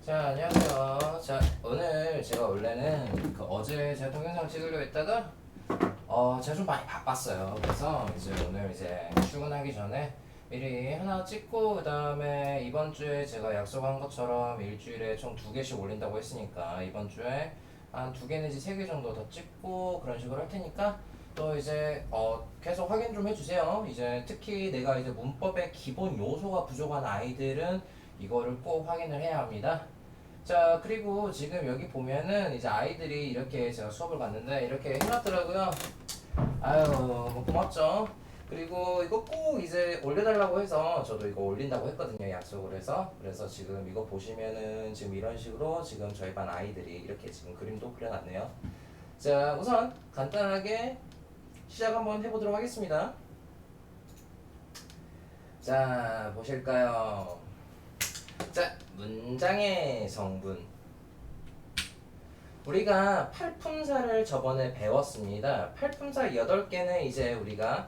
자, 안녕하세요. 자, 오늘 제가 원래는 어제 제가 동영상 찍으려고 했다가 제가 좀 많이 바빴어요. 그래서 이제 오늘 이제 출근하기 전에 미리 하나 찍고 그다음에 이번 주에 제가 약속한 것처럼 일주일에 총 2개씩 올린다고 했으니까 이번 주에 한 2개 내지 3개 정도 더 찍고 그런 식으로 할 테니까 또 이제 계속 확인 좀 해주세요. 이제 특히 내가 이제 문법의 기본 요소가 부족한 아이들은 이거를 꼭 확인을 해야 합니다. 자, 그리고 지금 여기 보면은 이제 아이들이 이렇게 제가 수업을 갔는데 이렇게 해놨더라고요. 아유, 뭐 고맙죠. 그리고 이거 꼭 이제 올려달라고 해서 저도 이거 올린다고 했거든요. 약속을 해서. 그래서 지금 이거 보시면은 지금 이런 식으로 지금 저희 반 아이들이 이렇게 지금 그림도 그려놨네요. 자, 우선 간단하게 시작 한번 해보도록 하겠습니다. 자, 보실까요? 자, 문장의 성분. 우리가 팔품사를 저번에 배웠습니다. 팔품사 8개는 이제 우리가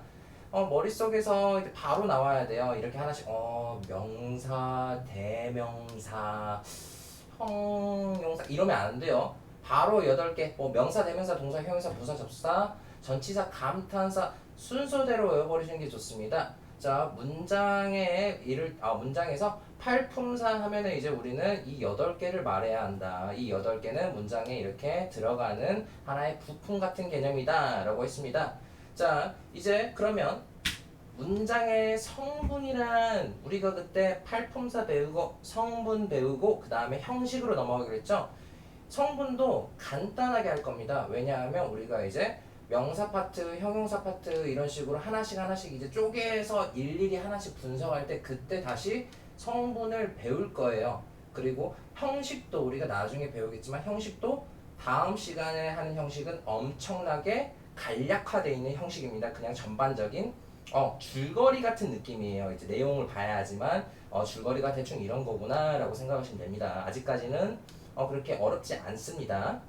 머릿속에서 이제 바로 나와야 돼요. 이렇게 하나씩 명사, 대명사, 형용사 이러면 안 돼요. 바로 8개. 뭐 명사, 대명사, 동사, 형용사, 부사, 접수사, 전치사, 감탄사 순서대로 외워버리시는 게 좋습니다. 자, 문장에서 팔품사 하면은 이제 우리는 이 8개를 말해야 한다. 이 8개는 문장에 이렇게 들어가는 하나의 부품 같은 개념이다. 라고 했습니다. 자, 이제 그러면 문장의 성분이란 우리가 그때 팔품사 배우고 성분 배우고 그 다음에 형식으로 넘어가기로 했죠. 성분도 간단하게 할 겁니다. 왜냐하면 우리가 이제 명사 파트, 형용사 파트 이런 식으로 하나씩 이제 쪼개서 일일이 하나씩 분석할 때 그때 다시 성분을 배울 거예요. 그리고 형식도 우리가 나중에 배우겠지만 형식도 다음 시간에 하는 형식은 엄청나게 간략화되어 있는 형식입니다. 그냥 전반적인 줄거리 같은 느낌이에요. 이제 내용을 봐야 하지만 줄거리가 대충 이런 거구나 라고 생각하시면 됩니다. 아직까지는 그렇게 어렵지 않습니다.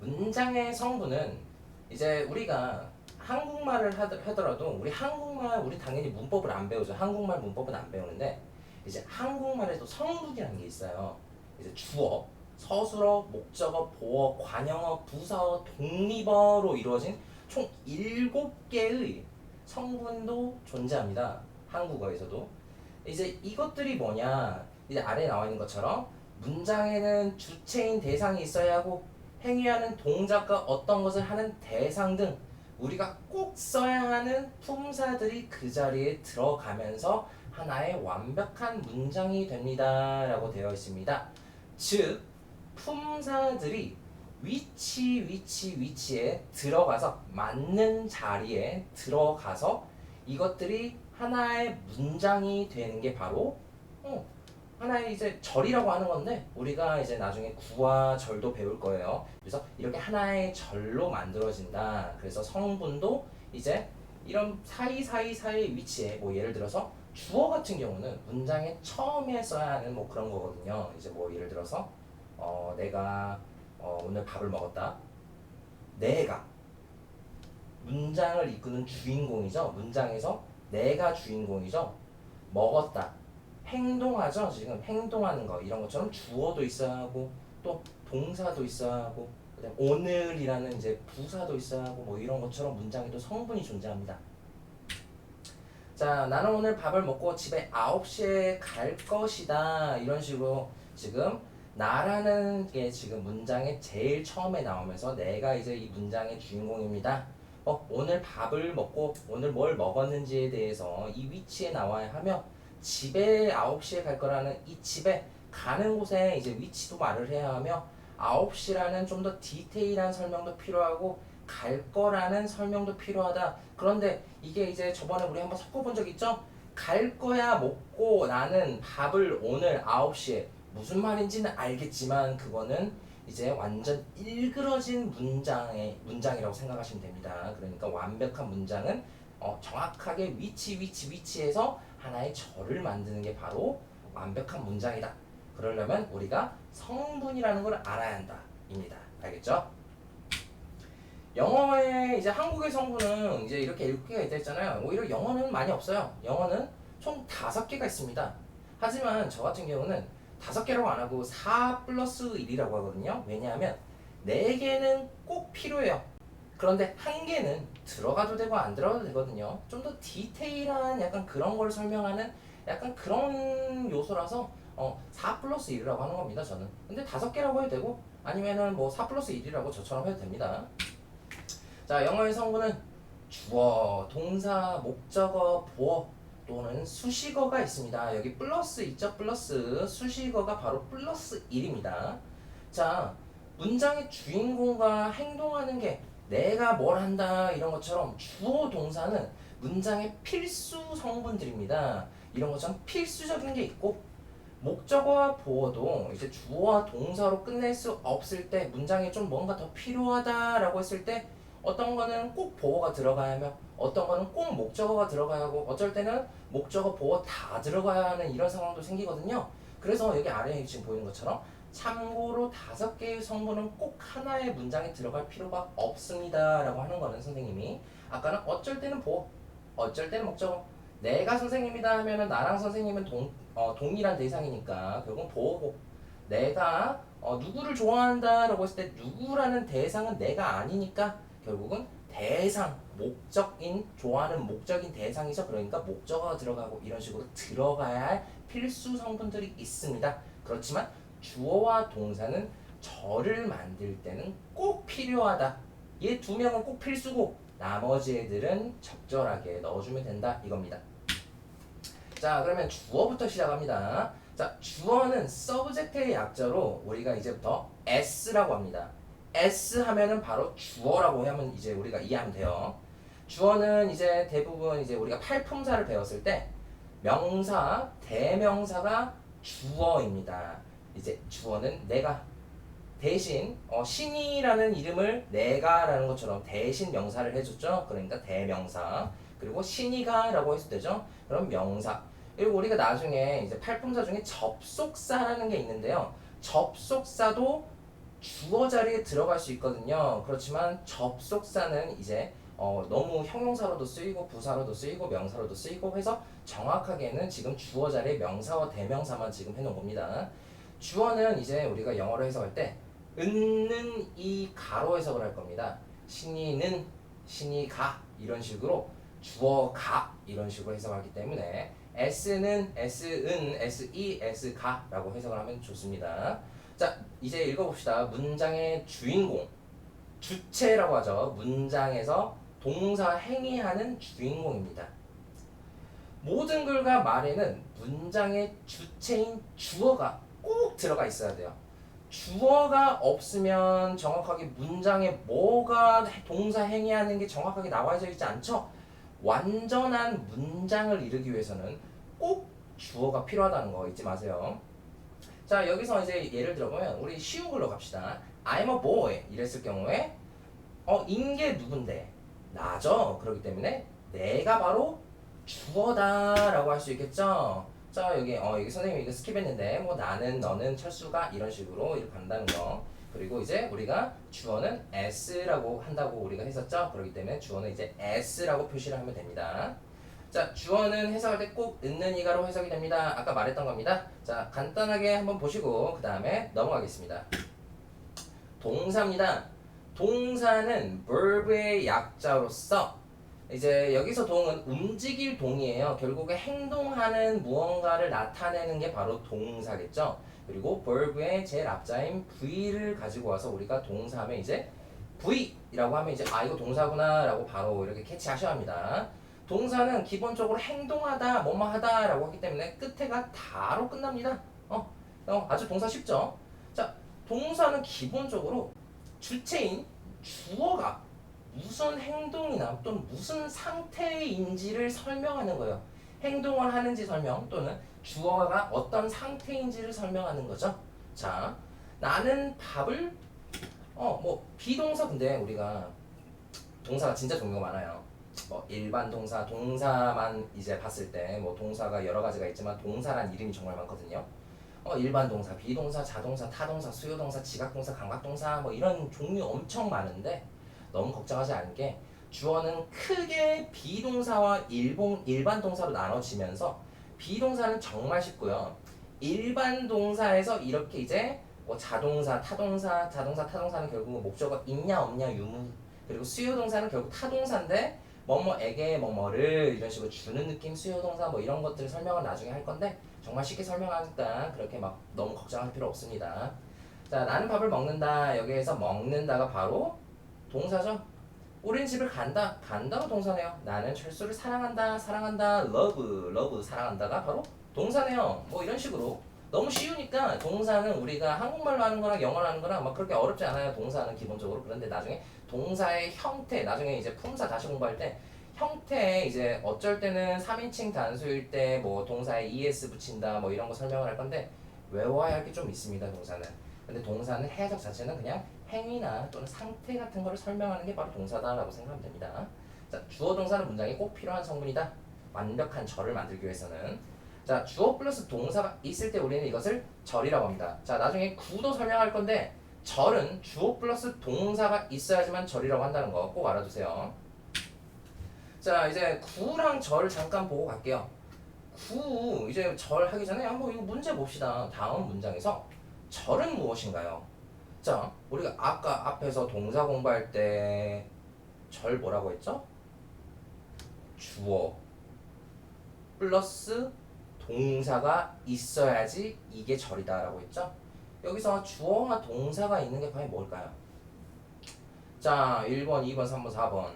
문장의 성분은 이제 우리가 한국말을 하더라도 우리 당연히 문법을 안 배우죠. 한국말 문법은 안 배우는데 이제 한국말에도 성분이라는 게 있어요. 이제 주어, 서술어, 목적어, 보어, 관형어, 부사어, 독립어로 이루어진 총 7개의 성분도 존재합니다. 한국어에서도. 이제 이것들이 뭐냐? 이제 아래에 나와 있는 것처럼 문장에는 주체인 대상이 있어야 하고 행위하는 동작과 어떤 것을 하는 대상 등 우리가 꼭 써야 하는 품사들이 그 자리에 들어가면서 하나의 완벽한 문장이 됩니다. 라고 되어 있습니다. 즉, 품사들이 위치에 들어가서 맞는 자리에 들어가서 이것들이 하나의 문장이 되는 게 바로 하나의 이제 절이라고 하는 건데 우리가 이제 나중에 구와 절도 배울 거예요. 그래서 이렇게 하나의 절로 만들어진다. 그래서 성분도 이제 이런 사이사이 위치에 뭐 예를 들어서 주어 같은 경우는 문장의 처음에 써야 하는 뭐 그런 거거든요. 이제 뭐 예를 들어서 내가 오늘 밥을 먹었다. 내가 문장을 이끄는 주인공이죠. 문장에서 내가 주인공이죠. 먹었다. 행동하죠. 지금 행동하는 거 이런 것처럼 주어도 있어야 하고 또 동사도 있어야 하고 그다음 오늘이라는 이제 부사도 있어야 하고 뭐 이런 것처럼 문장에도 성분이 존재합니다. 자, 나는 오늘 밥을 먹고 집에 9시에 갈 것이다. 이런 식으로 지금 나라는 게 지금 문장의 제일 처음에 나오면서 내가 이제 이 문장의 주인공입니다. 오늘 밥을 먹고 오늘 뭘 먹었는지에 대해서 이 위치에 나와야 하며 집에 9시에 갈 거라는 이 집에 가는 곳에 이제 위치도 말을 해야 하며 9시라는 좀 더 디테일한 설명도 필요하고 갈 거라는 설명도 필요하다. 그런데 이게 이제 저번에 우리 한번 섞어본 적 있죠? 갈 거야 먹고 나는 밥을 오늘 9시에 무슨 말인지는 알겠지만 그거는 이제 완전 일그러진 문장이라고 생각하시면 됩니다. 그러니까 완벽한 문장은 정확하게 위치에서 하나의 절을 만드는 게 바로 완벽한 문장이다. 그러려면 우리가 성분이라는 걸 알아야 한다. 입니다. 알겠죠? 영어에 이제 한국의 성분은 이제 이렇게 7개가 있다 했잖아요. 오히려 영어는 많이 없어요. 영어는 총 5개가 있습니다. 하지만 저 같은 경우는 5개라고 안 하고 4 플러스 1이라고 하거든요. 왜냐하면 4개는 꼭 필요해요. 그런데 1개는 들어가도 되고 안 들어가도 되거든요. 좀 더 디테일한 약간 그런 걸 설명하는 약간 그런 요소라서 4 플러스 1이라고 하는 겁니다. 저는. 근데 5개라고 해도 되고 아니면은 뭐 4 플러스 1이라고 저처럼 해도 됩니다. 자, 영어의 성분은 주어, 동사, 목적어, 보어 또는 수식어가 있습니다. 여기 플러스 있죠? 플러스 수식어가 바로 플러스 1입니다. 자, 문장의 주인공과 행동하는 게 내가 뭘 한다 이런 것처럼 주어 동사는 문장의 필수 성분들입니다. 이런 것처럼 필수적인 게 있고 목적어와 보어도 이제 주어와 동사로 끝낼 수 없을 때 문장에 좀 뭔가 더 필요하다라고 했을 때 어떤 거는 꼭 보어가 들어가야 하며 어떤 거는 꼭 목적어가 들어가야 하고 어쩔 때는 목적어 보어 다 들어가야 하는 이런 상황도 생기거든요. 그래서 여기 아래에 지금 보이는 것처럼 참고로 5개의 성분은 꼭 하나의 문장에 들어갈 필요가 없습니다 라고 하는 거는 선생님이 아까는 어쩔 때는 보어 어쩔 때는 목적어 내가 선생님이다 하면은 나랑 선생님은 동일한 대상이니까 결국은 보어고 내가 누구를 좋아한다라고 했을 때 누구라는 대상은 내가 아니니까 결국은 대상, 목적인 좋아하는 목적인 대상이죠. 그러니까 목적어가 들어가고 이런 식으로 들어가야 할 필수 성분들이 있습니다. 그렇지만 주어와 동사는 절을 만들 때는 꼭 필요하다. 얘 2명은 꼭 필수고 나머지 애들은 적절하게 넣어주면 된다 이겁니다. 자, 그러면 주어부터 시작합니다. 자, 주어는 subject의 약자로 우리가 이제부터 s라고 합니다. s 하면은 바로 주어라고 하면 이제 우리가 이해하면 돼요. 주어는 이제 대부분 이제 우리가 팔품사를 배웠을 때 명사, 대명사가 주어입니다. 이제 주어는 내가 대신 신이라는 이름을 내가라는 것처럼 대신 명사를 해줬죠. 그러니까 대명사. 그리고 신이가라고 했을 때죠. 그럼 명사. 그리고 우리가 나중에 이제 팔품사 중에 접속사라는 게 있는데요. 접속사도 주어 자리에 들어갈 수 있거든요. 그렇지만 접속사는 이제 너무 형용사로도 쓰이고 부사로도 쓰이고 명사로도 쓰이고 해서 정확하게는 지금 주어 자리에 명사와 대명사만 지금 해놓은 겁니다. 주어는 이제 우리가 영어로 해석할 때 은는 이 가로 해석을 할 겁니다. 신이는 신이 가 이런 식으로 주어가 이런 식으로 해석하기 때문에 s는 s은 se s가라고 해석을 하면 좋습니다. 자, 이제 읽어봅시다. 문장의 주인공 주체라고 하죠. 문장에서 동사 행위하는 주인공입니다. 모든 글과 말에는 문장의 주체인 주어가 꼭 들어가 있어야 돼요. 주어가 없으면 정확하게 문장에 뭐가 동사 행위하는 게 정확하게 나와져 있지 않죠? 완전한 문장을 이루기 위해서는 꼭 주어가 필요하다는 거 잊지 마세요. 자, 여기서 이제 예를 들어보면 우리 쉬운 걸로 갑시다. I'm a boy 이랬을 경우에 인게 누군데? 나죠. 그렇기 때문에 내가 바로 주어다라고 할 수 있겠죠. 자, 여기 선생님이 이거 스킵했는데 뭐 나는 너는 철수가 이런 식으로 이렇게 간다는 거. 그리고 이제 우리가 주어는 s라고 한다고 우리가 했었죠. 그렇기 때문에 주어는 이제 s라고 표시를 하면 됩니다. 자, 주어는 해석할 때 꼭 있는 이가로 해석이 됩니다. 아까 말했던 겁니다. 자, 간단하게 한번 보시고 그 다음에 넘어가겠습니다. 동사입니다. 동사는 verb의 약자로서 이제 여기서 동은 움직일 동이에요. 결국에 행동하는 무언가를 나타내는 게 바로 동사겠죠. 그리고 verb의 제일 앞자인 v를 가지고 와서 우리가 동사하면 이제 v라고 하면 이제 이거 동사구나 라고 바로 이렇게 캐치하셔야 합니다. 동사는 기본적으로 행동하다, 뭐뭐 하다 라고 하기 때문에 끝에가 다로 끝납니다. 아주 동사 쉽죠? 자, 동사는 기본적으로 주체인 주어가 무슨 행동이나 또는 무슨 상태인지를 설명하는 거예요. 행동을 하는지 설명 또는 주어가 어떤 상태인지를 설명하는 거죠. 자, 나는 밥을 뭐 비동사 근데 우리가 동사가 진짜 종류가 많아요. 뭐 일반 동사, 동사만 이제 봤을 때 뭐 동사가 여러 가지가 있지만 동사란 이름이 정말 많거든요. 일반 동사, 비동사, 자동사, 타동사, 수요동사, 지각동사, 감각동사 뭐 이런 종류 엄청 많은데 너무 걱정하지 않게 주어는 크게 비동사와 일반 동사로 나눠지면서 비동사는 정말 쉽고요. 일반 동사에서 이렇게 이제 뭐 자동사, 타동사, 자동사, 타동사는 결국 목적어 있냐 없냐 유무, 그리고 수요 동사는 결국 타동사인데 뭐뭐에게 뭐뭐를 이런 식으로 주는 느낌 수요 동사 뭐 이런 것들을 설명을 나중에 할 건데 정말 쉽게 설명하니까 그렇게 막 너무 걱정할 필요 없습니다. 자, 나는 밥을 먹는다. 여기에서 먹는다가 바로 동사죠. 우린 집을 간다. 간다가 동사네요. 나는 철수를 사랑한다. 사랑한다. love, love 사랑한다가 바로 동사네요. 뭐 이런 식으로 너무 쉬우니까 동사는 우리가 한국말로 하는 거랑 영어로 하는 거랑 막 그렇게 어렵지 않아요. 동사는 기본적으로. 그런데 나중에 동사의 형태, 나중에 이제 품사 다시 공부할 때 형태 이제 어쩔 때는 3인칭 단수일 때 뭐 동사에 es 붙인다 뭐 이런 거 설명을 할 건데 외워야 할 게 좀 있습니다. 동사는. 근데 동사는 해석 자체는 그냥 행위나 또는 상태 같은 거를 설명하는 게 바로 동사다라고 생각하면 됩니다. 자, 주어 동사는 문장에 꼭 필요한 성분이다. 완벽한 절을 만들기 위해서는. 자, 주어 플러스 동사가 있을 때 우리는 이것을 절이라고 합니다. 자, 나중에 구도 설명할 건데 절은 주어 플러스 동사가 있어야지만 절이라고 한다는 거 꼭 알아두세요. 자, 이제 구랑 절 잠깐 보고 갈게요. 구 이제 절 하기 전에 한번 이거 문제 봅시다. 다음 문장에서 절은 무엇인가요? 자, 우리가 아까 앞에서 동사 공부할 때 절 뭐라고 했죠? 주어 플러스 동사가 있어야지 이게 절이다라고 했죠? 여기서 주어와 동사가 있는 게 과연 뭘까요? 자, 1번, 2번, 3번, 4번.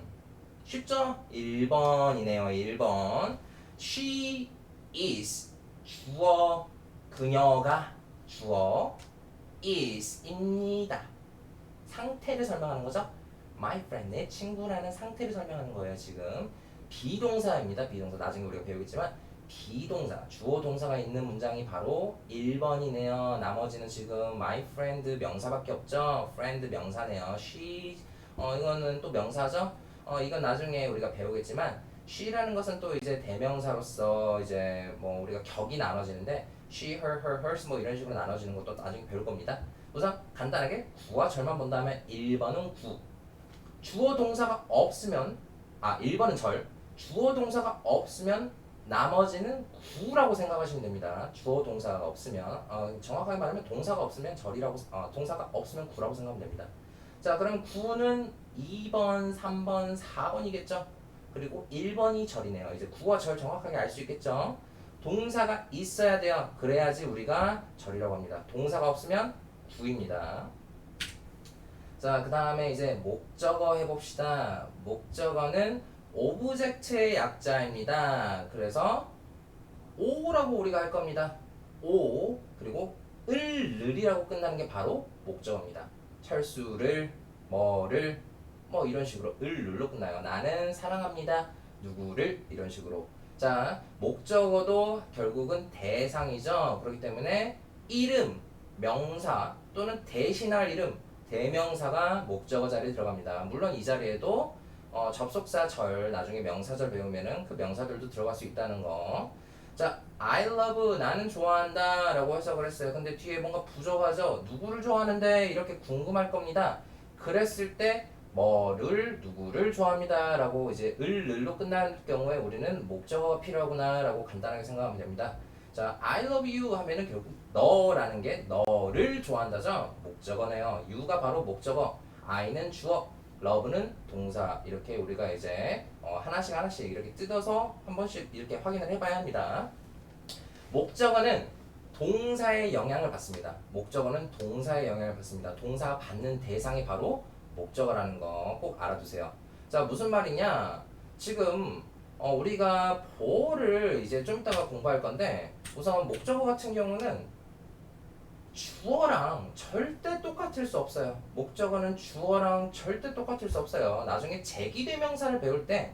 쉽죠? 1번이네요. 1번. She is 주어 그녀가 주어 is입니다. 상태를 설명하는 거죠. My friend 내 친구라는 상태를 설명하는 거예요. 지금 비동사입니다. 비동사 나중에 우리가 배우겠지만 비동사 주어 동사가 있는 문장이 바로 1번이네요. 나머지는 지금 my friend 명사밖에 없죠. friend 명사네요. she 이거는 또 명사죠. 이건 나중에 우리가 배우겠지만 she라는 것은 또 이제 대명사로서 이제 뭐 우리가 격이 나눠지는데 she, hers 뭐 이런 식으로 나눠지는 것도 나중에 배울 겁니다. 우선 간단하게 구와 절만 본다면 1번은 구. 주어 동사가 없으면 1번은 절. 주어 동사가 없으면 나머지는 구라고 생각하시면 됩니다. 주어 동사가 없으면 정확하게 말하면 동사가 없으면 절이라고 동사가 없으면 구라고 생각하면 됩니다. 자, 그럼 구는 2번, 3번, 4번이겠죠? 그리고 1번이 절이네요. 이제 구와 절 정확하게 알 수 있겠죠? 동사가 있어야 돼요. 그래야지 우리가 절이라고 합니다. 동사가 없으면 구입니다. 자, 그 다음에 이제 목적어 해봅시다. 목적어는 오브젝트의 약자입니다. 그래서 오라고 우리가 할 겁니다. 오 그리고 을이라고 끝나는 게 바로 목적어입니다. 철수를 뭐를 뭐 이런 식으로 을로 끝나요. 나는 사랑합니다. 누구를 이런 식으로. 자, 목적어도 결국은 대상이죠. 그렇기 때문에 이름, 명사 또는 대신할 이름, 대명사가 목적어 자리에 들어갑니다. 물론 이 자리에도 접속사 절 나중에 명사절 배우면은 그 명사들도 들어갈 수 있다는 거. 자, I love 나는 좋아한다 라고 해석을 했어요. 근데 뒤에 뭔가 부족하죠? 누구를 좋아하는데 이렇게 궁금할 겁니다. 그랬을 때 뭐를 누구를 좋아합니다 라고 이제 을로 끝날 경우에 우리는 목적어가 필요하구나 라고 간단하게 생각하면 됩니다. 자, I love you 하면은 결국 너라는 게 너를 좋아한다죠? 목적어네요. you가 바로 목적어, I는 주어, love는 동사. 이렇게 우리가 이제 하나씩 하나씩 이렇게 뜯어서 한 번씩 이렇게 확인을 해봐야 합니다. 목적어는 동사의 영향을 받습니다. 목적어는 동사의 영향을 받습니다. 동사가 받는 대상이 바로 목적어라는 거 꼭 알아두세요. 자, 무슨 말이냐? 지금 우리가 보어를 이제 좀 이따가 공부할 건데 우선 목적어 같은 경우는 주어랑 절대 똑같을 수 없어요. 목적어는 주어랑 절대 똑같을 수 없어요. 나중에 제기대명사를 배울 때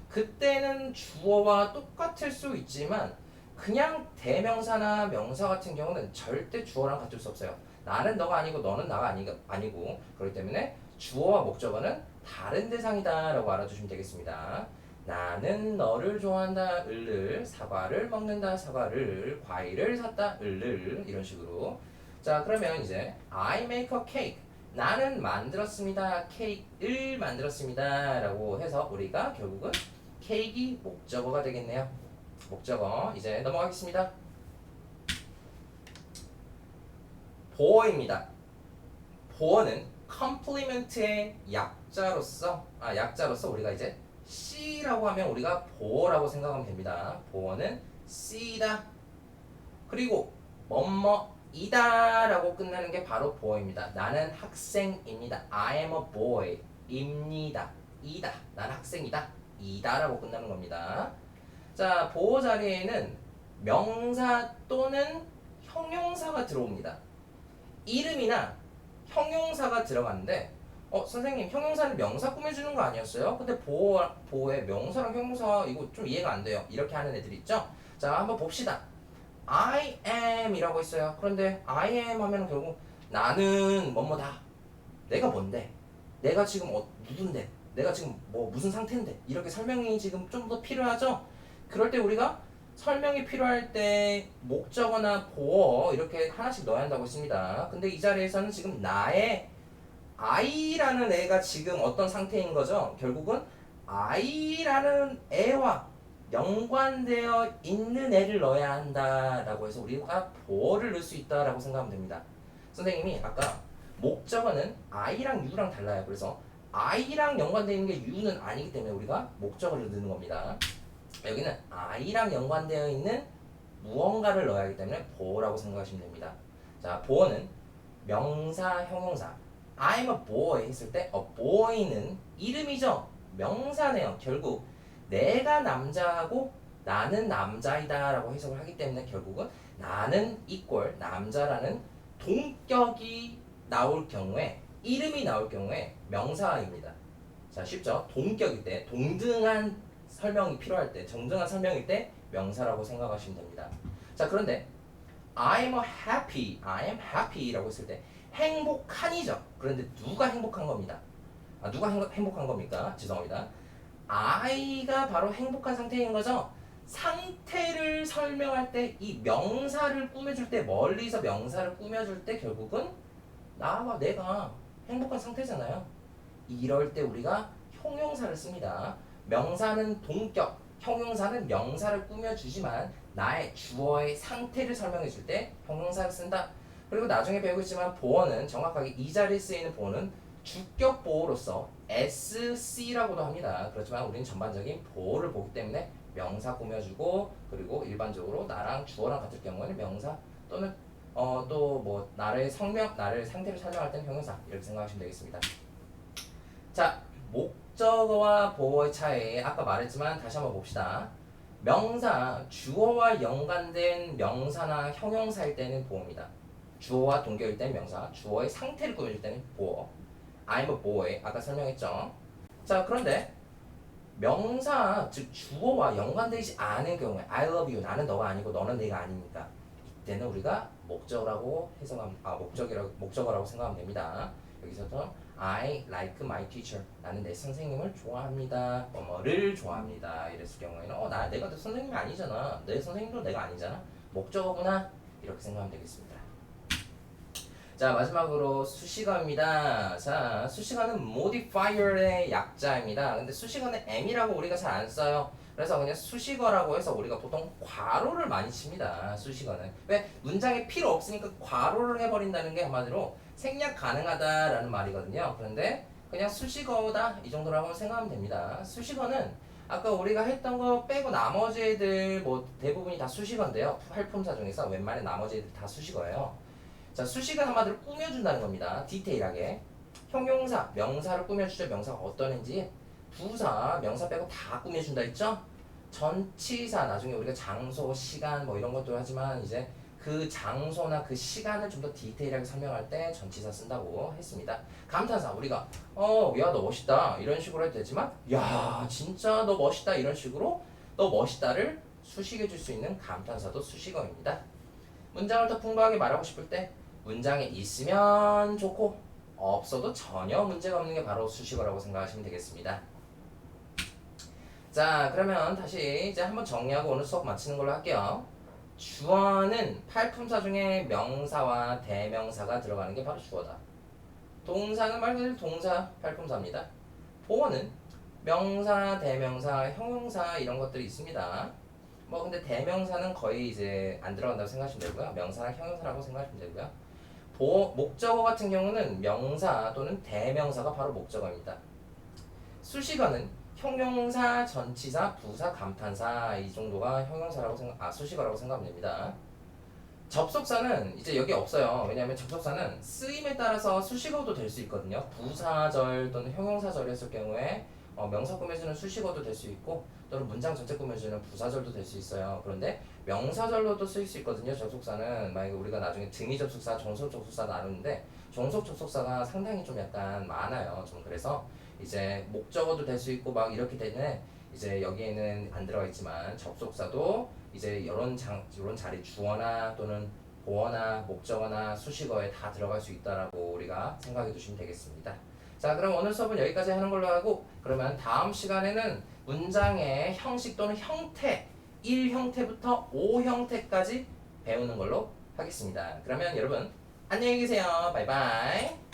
그때는 주어와 똑같을 수 있지만 그냥 대명사나 명사 같은 경우는 절대 주어랑 같을 수 없어요. 나는 너가 아니고 너는 나가 아니고 그렇기 때문에 주어와 목적어는 다른 대상이다 라고 알아주시면 되겠습니다. 나는 너를 좋아한다 을을, 사과를 먹는다 사과를, 과일을 샀다 을을 이런 식으로. 자, 그러면 이제 I make a cake 나는 만들었습니다. 케이크를 만들었습니다 라고 해서 우리가 결국은 케이크이 목적어가 되겠네요. 목적어 이제 넘어가겠습니다. 보어입니다. 보어는 complement의 약자로서 우리가 이제 C라고 하면 우리가 보어라고 생각하면 됩니다. 보어는 C다. 그리고 뭐뭐이다 라고 끝나는 게 바로 보어입니다. 나는 학생입니다. I am a boy 입니다. 이다. 나는 학생이다. 이다 라고 끝나는 겁니다. 자, 보어 자리에는 명사 또는 형용사가 들어옵니다. 이름이나 형용사가 들어갔는데 선생님 형용사는 명사 꾸며주는 거 아니었어요? 근데 보어에 명사랑 형용사 이거 좀 이해가 안 돼요. 이렇게 하는 애들 있죠? 자, 한번 봅시다. I am 이라고 했어요. 그런데 I am 하면 결국 나는 뭐뭐다. 내가 뭔데? 내가 지금 누군데? 내가 지금 뭐 무슨 상태인데? 이렇게 설명이 지금 좀 더 필요하죠? 그럴 때 우리가 설명이 필요할 때 목적어나 보어 이렇게 하나씩 넣어야 한다고 했습니다. 근데 이 자리에서는 지금 나의 I라는 애가 지금 어떤 상태인 거죠? 결국은 I라는 애와 연관되어 있는 애를 넣어야 한다라고 해서 우리가 보어를 넣을 수 있다라고 생각하면 됩니다. 선생님이 아까 목적어는 I랑 U랑 달라요. 그래서 I랑 연관되어 있는 게 U는 아니기 때문에 우리가 목적어를 넣는 겁니다. 여기는 I랑 연관되어 있는 무언가를 넣어야 하기 때문에 보어라고 생각하시면 됩니다. 자, 보어는 명사, 형용사. I'm a boy 했을 때 a boy는 이름이죠. 명사네요. 결국 내가 남자고 나는 남자이다 라고 해석을 하기 때문에 결국은 나는 이꼴 남자라는 동격이 나올 경우에 이름이 나올 경우에 명사입니다. 자, 쉽죠? 동격일 때 동등한 설명이 필요할 때 정정한 설명일 때 명사라고 생각하시면 됩니다. 자, 그런데 I'm I am happy 라고 했을 때 행복한이죠. 그런데 누가 행복한 겁니다. 누가 행복한 겁니까? 죄송합니다. I가 바로 행복한 상태인 거죠. 상태를 설명할 때 이 명사를 꾸며줄 때 멀리서 명사를 꾸며줄 때 결국은 나와 내가 행복한 상태잖아요. 이럴 때 우리가 형용사를 씁니다. 명사는 동격, 형용사는 명사를 꾸며주지만 나의 주어의 상태를 설명해 줄 때 형용사를 쓴다. 그리고 나중에 배우겠지만 보어는 정확하게 이 자리에 쓰이는 보어는 주격 보어로서 SC라고도 합니다. 그렇지만 우리는 전반적인 보어를 보기 때문에 명사 꾸며주고 그리고 일반적으로 나랑 주어랑 같을 경우에는 명사 또는 또 뭐 나를 상태를 설명할 때는 형용사 이렇게 생각하시면 되겠습니다. 자, 목적어와 보어의 차이 아까 말했지만 다시 한번 봅시다. 명사, 주어와 연관된 명사나 형용사일 때는 보어입니다. 주어와 동격일 때는 명사, 주어의 상태를 꾸며줄 때는 보어. I'm a boy 아까 설명했죠. 자, 그런데 명사 즉 주어와 연관되지 않은 경우에 I love you 나는 너가 아니고 너는 내가 아니니까 이때는 우리가 목적어라고 목적어라고 생각하면 됩니다. 여기서도 I like my teacher 나는 내 선생님을 좋아합니다. 뭐뭐를 좋아합니다. 이랬을 경우에는 내가 내 선생님이 아니잖아. 내 선생님도 내가 아니잖아. 목적어구나 이렇게 생각하면 되겠습니다. 자, 마지막으로 수식어입니다. 자, 수식어는 modifier의 약자입니다. 근데 수식어는 m이라고 우리가 잘 안 써요. 그래서 그냥 수식어라고 해서 우리가 보통 괄호를 많이 칩니다. 수식어는. 왜? 문장에 필요 없으니까 괄호를 해버린다는 게 한마디로 생략 가능하다라는 말이거든요. 그런데 그냥 수식어다 이 정도라고 생각하면 됩니다. 수식어는 아까 우리가 했던 거 빼고 나머지 애들 뭐 대부분이 다 수식어인데요. 활품사 중에서 웬만한 나머지 애들 다 수식어예요. 자, 수식은 한마디로 꾸며준다는 겁니다. 디테일하게. 형용사, 명사를 꾸며주죠. 명사가 어떤 애인지. 부사, 명사 빼고 다 꾸며준다 했죠? 전치사, 나중에 우리가 장소, 시간 뭐 이런 것도 하지만 이제 그 장소나 그 시간을 좀 더 디테일하게 설명할 때 전치사 쓴다고 했습니다. 감탄사, 우리가 야, 너 멋있다 이런 식으로 해도 되지만 야, 진짜 너 멋있다 이런 식으로 너 멋있다를 수식해 줄 수 있는 감탄사도 수식어입니다. 문장을 더 풍부하게 말하고 싶을 때 문장에 있으면 좋고 없어도 전혀 문제가 없는 게 바로 수식어라고 생각하시면 되겠습니다. 자, 그러면 다시 이제 한번 정리하고 오늘 수업 마치는 걸로 할게요. 주어는 팔품사 중에 명사와 대명사가 들어가는 게 바로 주어다. 동사는 말 그대로 동사, 팔품사입니다. 보어는 명사, 대명사, 형용사 이런 것들이 있습니다. 뭐 근데 대명사는 거의 이제 안 들어간다고 생각하시면 되고요. 명사랑 형용사라고 생각하시면 되고요. 목적어 같은 경우는 명사 또는 대명사가 바로 목적어입니다. 수식어는 형용사, 전치사, 부사, 감탄사 이 정도가 수식어라고 생각하면 됩니다. 접속사는 이제 여기 없어요. 왜냐하면 접속사는 쓰임에 따라서 수식어도 될 수 있거든요. 부사절 또는 형용사절이었을 경우에 명사 꾸며주는 수식어도 될 수 있고 또는 문장 전체 꾸며주는 부사절도 될 수 있어요. 그런데 명사절로도 쓰일 수 있거든요. 접속사는 만약에 우리가 나중에 등위 접속사, 종속 접속사 나누는데 종속 접속사가 상당히 좀 약간 많아요. 좀 그래서 이제 목적어도 될 수 있고 막 이렇기 때문에 이제 여기에는 안 들어가 있지만 접속사도 이제 이런 자리 주어나 또는 보어나 목적어나 수식어에 다 들어갈 수 있다라고 우리가 생각해 두시면 되겠습니다. 자, 그럼 오늘 수업은 여기까지 하는 걸로 하고 그러면 다음 시간에는 문장의 형식 또는 형태 1형태부터 5형태까지 배우는 걸로 하겠습니다. 그러면 여러분 안녕히 계세요. 바이바이.